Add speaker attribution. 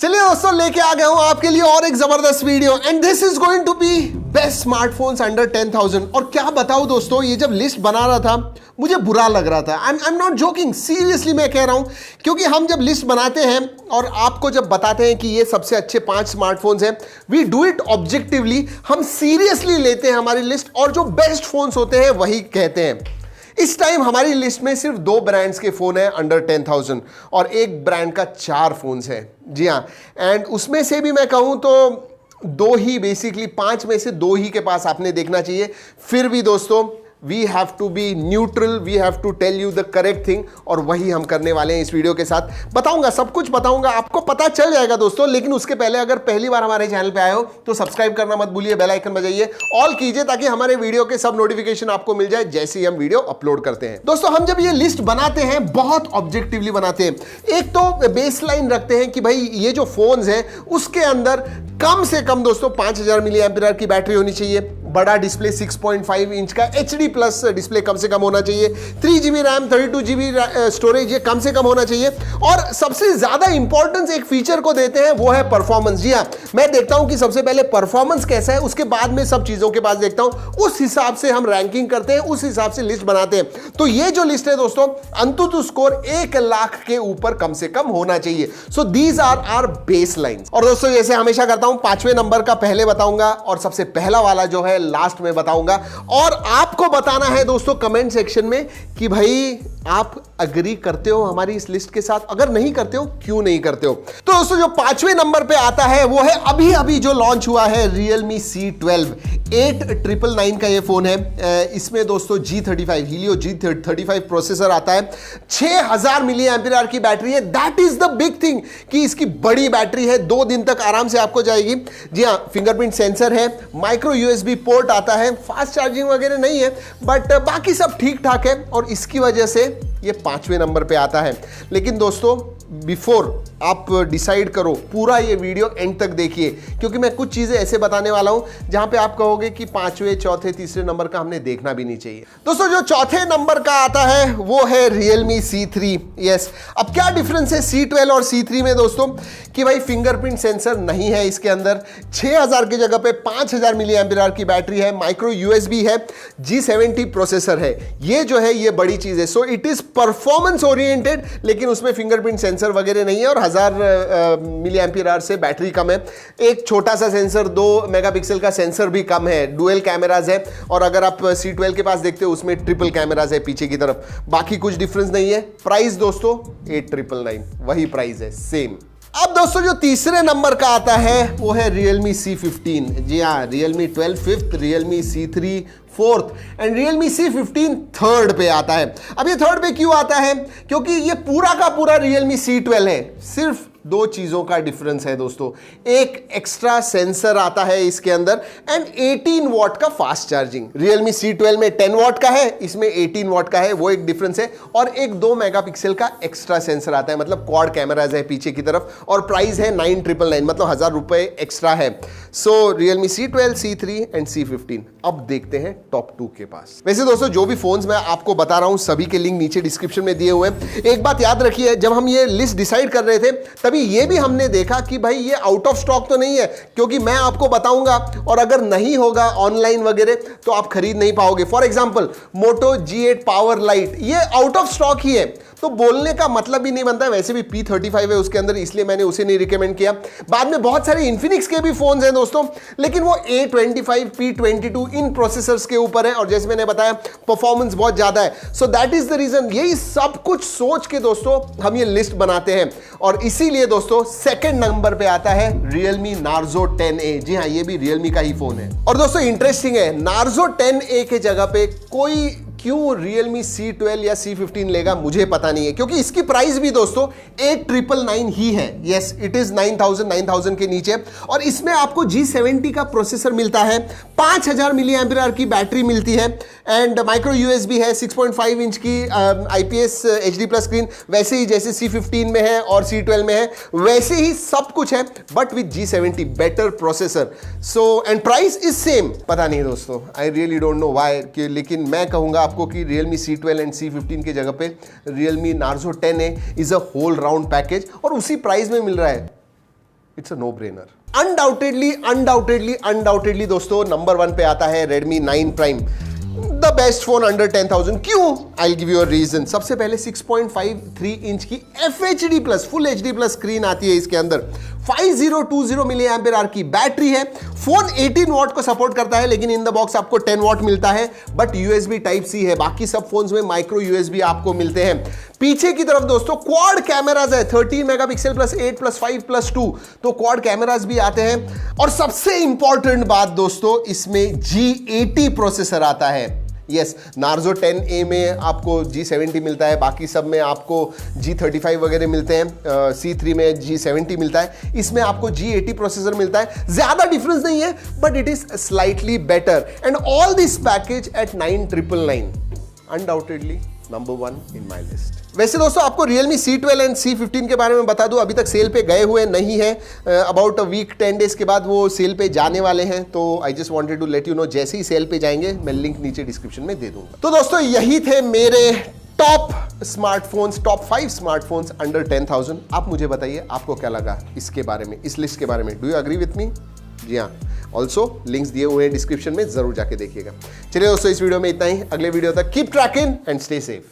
Speaker 1: चलिए दोस्तों, लेके आ गया हूं आपके लिए और एक जबरदस्त video and this is going to be best smartphones under 10,000। और क्या बताऊं दोस्तों, ये जब लिस्ट बना रहा था मुझे बुरा लग रहा था। I am not joking, seriously मैं कह रहा हूं, क्योंकि हम जब लिस्ट बनाते हैं और आपको जब बताते हैं कि ये सबसे अच्छे 5 स्मार्टफोन्स हैं, वी डू इट ऑब्जेक्टिवली, हम सीरियसली लेते हैं हमारी लिस्ट और जो बेस्ट फोन्स होते हैं वही कहते हैं। इस टाइम हमारी लिस्ट में सिर्फ 2 ब्रांड्स के फोन हैं अंडर 10,000 और एक ब्रांड का 4 फोन्स हैं। जी हाँ, एंड उसमें से भी मैं कहूं तो 2 ही, बेसिकली 5 में से 2 ही के पास आपने देखना चाहिए। फिर भी दोस्तों, we have to be neutral, we have to tell you the correct thing, और वही हम करने वाले हैं इस वीडियो के साथ। बताऊंगा, सब कुछ बताऊंगा, आपको पता चल जाएगा दोस्तों। लेकिन उसके पहले अगर पहली बार हमारे चैनल पे आए हो तो सब्सक्राइब करना मत भूलिए, बेल आइकन बजाइए, ऑल कीजिए, ताकि हमारे वीडियो के सब नोटिफिकेशन आपको मिल जाए जैसे ही हम वीडियो अपलोड करते हैं। दोस्तों, हम जब ये लिस्ट बनाते हैं बहुत ऑब्जेक्टिवली बनाते हैं। एक तो बेसलाइन रखते हैं कि भाई ये जो फोन्स हैं उसके अंदर कम से कम दोस्तों 5000 मिली एम्पीयर की बैटरी होनी चाहिए, बड़ा डिस्प्ले 6.5 इंच का HD प्लस डिस्प्ले कम से कम होना चाहिए, 3GB रैम 32GB स्टोरेज ये कम से कम होना चाहिए, और सबसे ज्यादा इंपॉर्टेंस एक फीचर को देते हैं वो है परफॉर्मेंस। जी हाँ, मैं देखता हूं कि सबसे पहले परफॉर्मेंस कैसा है, उसके बाद में सब चीजों के पास देखता हूं, उस हिसाब से हम रैंकिंग करते हैं, उस हिसाब से लिस्ट बनाते हैं। तो ये जो लिस्ट है दोस्तों, अंतुतु स्कोर 1 लाख के ऊपर कम से कम होना चाहिए। So these are our baselines. और दोस्तों, जैसे हमेशा करता हूं, 5वें नंबर का पहले बताऊंगा और सबसे पहला वाला जो है लास्ट में बताऊंगा। और आपको बताना है दोस्तों कमेंट सेक्शन में कि भाई आप अग्री करते हो हमारी इस लिस्ट के साथ, अगर नहीं करते हो क्यों नहीं करते हो। तो दोस्तों, जो 5वें नंबर पे आता है वो है अभी अभी जो लॉन्च हुआ है Realme C12 8999 का ये फोन है। इसमें दोस्तों G35 Helio G35 प्रोसेसर आता है, 6000 मिली एम्पीयर की बैटरी है। That is the big thing कि इसकी बड़ी बैटरी है, 2 दिन तक आराम से आपको जाएगी। जी हाँ, फिंगरप्रिंट सेंसर है, माइक्रो USB पोर्ट आता है, फास्ट चार्जिंग वगैरह नहीं है, बट बाकी सब ठीक ठाक है, और इसकी वजह से ये 5वें नंबर पे आता है। लेकिन दोस्तों, बिफोर आप डिसाइड करो, पूरा ये वीडियो एंड तक देखिए, क्योंकि मैं कुछ चीजें ऐसे बताने वाला हूं जहां पे आप कहोगे कि 5वें, 4थे, 3रे नंबर का हमने देखना भी नहीं चाहिए। दोस्तों, जो 4थे नंबर का आता है वो है Realme C3। यस, अब क्या डिफरेंस है C12 और C3 में दोस्तों, कि भाई फिंगरप्रिंट सेंसर नहीं है इसके अंदर, 6000 की जगह पे 5000 मिली एम्पीयर की बैटरी है, माइक्रो USB है, G70 प्रोसेसर है। ये जो है ये बड़ी चीज है। So it is performance oriented, लेकिन उसमें फिंगरप्रिंट सेंसर वगैरह नहीं है, और 1000 मिली एम्पीयर से बैटरी कम है। एक छोटा सा सेंसर, 2 मेगापिक्सल का सेंसर भी कम है, डुअल कैमराज है, और अगर आप C12 के पास देखते हो उसमें ट्रिपल कैमराज है पीछे की तरफ। बाकी कुछ डिफरेंस नहीं है। प्राइस दोस्तों 8999, वही प्राइस है, सेम। अब दोस्तों, जो 3रे नंबर का आता है वो है Realme C15। जी हाँ, Realme 12 5th, Realme C3 4th and Realme C15 3rd पे आता है। अब ये 3rd पे क्यों आता है? क्योंकि ये पूरा का पूरा Realme C12 है। सिर्फ 2 चीजों का डिफरेंस है दोस्तों, एक एक्स्ट्रा सेंसर आता है इसके अंदर एंड 18 वॉट का फास्ट चार्जिंग। Realme C12 में 10 वॉट का है, इसमें 18 वॉट का है, वो एक डिफरेंस है, और एक 2 मेगापिक्सल का एक्स्ट्रा सेंसर आता है, मतलब क्वाड कैमराज है पीछे की तरफ, और प्राइस है 9999, मतलब 1000 रुपए एक्स्ट्रा है। सो Realme C12, C3 and C15। अब देखते हैं टॉप 2 के पास। वैसे दोस्तों, जो भी फोन्स मैं आपको बता रहा हूं सभी के लिंक नीचे डिस्क्रिप्शन में दिए हुए हैं। एक बात याद रखिए, जब हम ये लिस्ट डिसाइड कर रहे थे तभी ये भी हमने देखा कि भाई ये आउट ऑफ स्टॉक तो नहीं है, क्योंकि मैं आपको बताऊंगा और अगर नहीं होगा ऑनलाइन वगैरह तो आप खरीद नहीं पाओगे। For example Moto G8 power light, ये आउट ऑफ स्टॉक ही है, तो बोलने का मतलब भी नहीं बनता है। वैसे भी P35 है उसके अंदर, इसलिए मैंने उसे नहीं रिकमेंड किया। बाद में बहुत सारे इन्फिनिक्स के भी फोन्स हैं दोस्तों, लेकिन वो A25 P22 इन प्रोसेसर्स के ऊपर है, और जैसे मैंने बताया परफॉर्मेंस बहुत ज्यादा है। So that is the reason, यही सब कुछ सोच के दोस्तों हम ये लिस्ट बनाते हैं, और इसीलिए दोस्तों 2nd नंबर पे आता है Realme Narzo 10A। जी हाँ, ये भी Realme का ही फोन है। और दोस्तों, इंटरेस्टिंग है, Narzo 10A के जगह पे कोई क्यों Realme C12 या C15 लेगा मुझे पता नहीं है, क्योंकि इसकी प्राइस भी दोस्तों 8999 ही है। यस, इट इज 9000 के नीचे, और इसमें आपको G70 का प्रोसेसर मिलता है, 5000 मिली एम्पीयर की बैटरी मिलती है, एंड माइक्रो USB है, 6.5 इंच की IPS HD प्लस स्क्रीन, वैसे ही जैसे C15 में है और C12 में है वैसे ही सब कुछ है, but with G70 better processor. So and price is same. पता नहीं दोस्तों, I really don't know why, लेकिन मैं कहूंगा आपको कि Realme C12 एंड C15 के जगह पे Realme Narzo 10A is a whole round package, और उसी प्राइस में मिल रहा है। It's a no brainer. Undoubtedly दोस्तों नंबर 1 पे आता है Redmi 9 Prime, the best phone under 10,000। क्यों? आई गिव यू अ रीजन। सबसे पहले 6.53 इंच की FHD plus full HD plus screen आती है इसके अंदर, 5020 मिली एम्पियर आवर की बैटरी है। फोन 18 वॉट को सपोर्ट करता है, लेकिन इन द बॉक्स आपको 10 वॉट मिलता है, बट USB Type-C है। बाकी सब फोन्स में माइक्रो USB आपको मिलते हैं। पीछे की तरफ दोस्तों क्वाड कैमराज है, 13 मेगापिक्सल प्लस 8 प्लस 5 प्लस 2, तो क्वाड कैमराज भी आते हैं। और सबसे इंपॉर्टेंट बात दोस्तों, इसमें G80 प्रोसेसर आता है। यस, Narzo 10A में आपको G70 मिलता है, बाकी सब में आपको G35 वगैरह मिलते हैं, C3 में G70 मिलता है, इसमें आपको G80 प्रोसेसर मिलता है। ज्यादा डिफरेंस नहीं है, but it is slightly better, and all this package at 9,999, undoubtedly number 1 in my list. वैसे दोस्तों आपको Realme C12 एंड C15 के बारे में बता दूं, अभी तक सेल पे गए हुए नहीं है, अबाउट अ वीक 10 डेज के बाद वो सेल पे जाने वाले हैं, तो I just wanted to let you know, जैसे ही सेल पे जाएंगे मैं लिंक नीचे डिस्क्रिप्शन में दे दूंगा। तो दोस्तों यही थे मेरे top smartphones, top 5 smartphones under 10,000। आप मुझे बताइए आपको क्या लगा इसके बारे में, इस लिस्ट के बारे में। Do you agree with me? जी हाँ, ऑल्सो लिंक्स दिए हुए हैं डिस्क्रिप्शन में, जरूर जाके देखिएगा। चलिए दोस्तों इस वीडियो में इतना ही, अगले वीडियो तक keep trekking and stay safe.